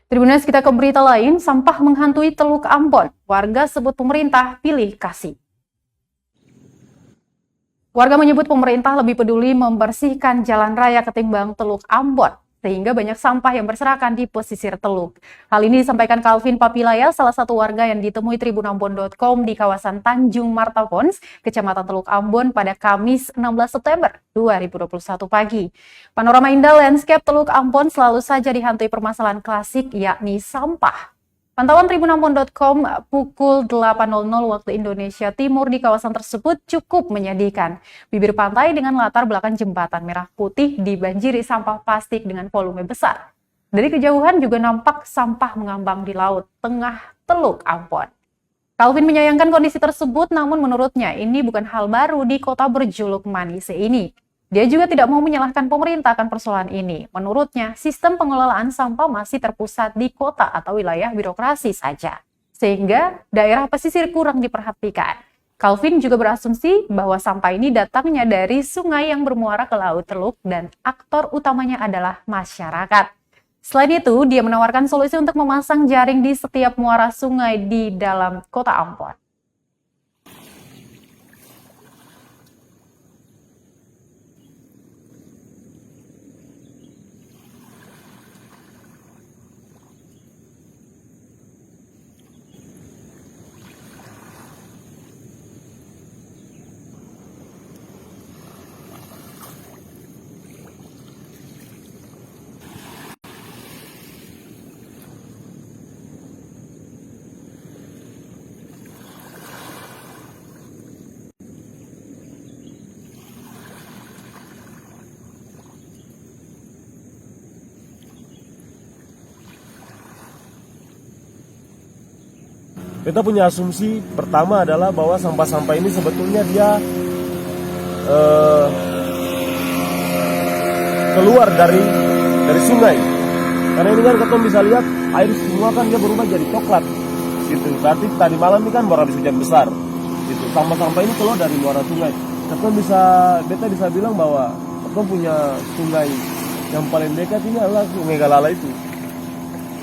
Tribunnews, kita ke berita lain, sampah menghantui Teluk Ambon. Warga sebut pemerintah pilih kasih. Warga menyebut pemerintah lebih peduli membersihkan jalan raya ketimbang Teluk Ambon, sehingga banyak sampah yang berserakan di pesisir teluk. Hal ini disampaikan Calvin Papilaya, salah satu warga yang ditemui tribunambon.com di kawasan Tanjung Martapons, Kecamatan Teluk Ambon pada Kamis 16 September 2021 pagi. Panorama indah landscape Teluk Ambon selalu saja dihantui permasalahan klasik, yakni sampah. Pantauan tribunambon.com pukul 8.00 waktu Indonesia Timur di kawasan tersebut cukup menyedihkan. Bibir pantai dengan latar belakang jembatan merah putih dibanjiri sampah plastik dengan volume besar. Dari kejauhan juga nampak sampah mengambang di laut tengah Teluk Ambon. Calvin menyayangkan kondisi tersebut, namun menurutnya ini bukan hal baru di kota berjuluk Manise ini. Dia juga tidak mau menyalahkan pemerintah akan persoalan ini. Menurutnya, sistem pengelolaan sampah masih terpusat di kota atau wilayah birokrasi saja, sehingga daerah pesisir kurang diperhatikan. Calvin juga berasumsi bahwa sampah ini datangnya dari sungai yang bermuara ke Laut Teluk dan aktor utamanya adalah masyarakat. Selain itu, dia menawarkan solusi untuk memasang jaring di setiap muara sungai di dalam kota Ambon. Kita punya asumsi pertama adalah bahwa sampah-sampah ini sebetulnya dia keluar dari sungai. Karena ini kan kita bisa lihat air semua kan dia berubah jadi coklat, gitu. Berarti tadi malam ini kan baru habis hujan besar, gitu. Sampah-sampah ini keluar dari muara sungai. Beta bisa bilang bahwa kita punya sungai yang paling dekat ini adalah Sungai Galala itu.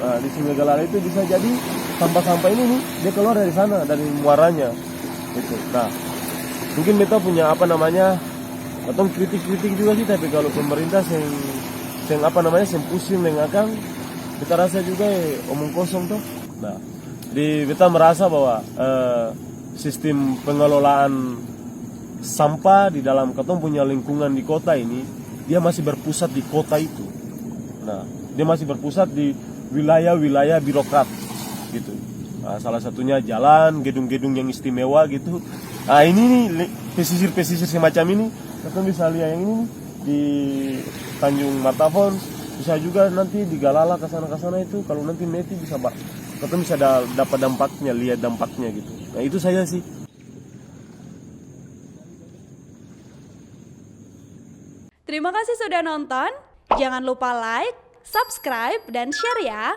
Nah, di Sungai Galala itu bisa jadi sampah-sampah ini nih dia keluar dari sana, dari muaranya gitu. Nah, mungkin kita punya atau kritik juga sih, tapi kalau pemerintah yang pusing dengan kita rasa juga omong kosong tuh. Nah, kita merasa bahwa sistem pengelolaan sampah di dalam ketong punya lingkungan di kota ini dia masih berpusat di kota itu. Nah, dia masih berpusat di wilayah-wilayah birokrat gitu. Nah, salah satunya jalan, gedung-gedung yang istimewa gitu. Nah, ini nih pesisir-pesisir semacam ini, kita bisa lihat yang ini nih, di Tanjung Martapons, bisa juga nanti di Galala ke sana itu. Kalau nanti Meti kita bisa dapat dampaknya, lihat dampaknya gitu. Nah, itu saja sih. Terima kasih sudah nonton. Jangan lupa like, subscribe, dan share ya.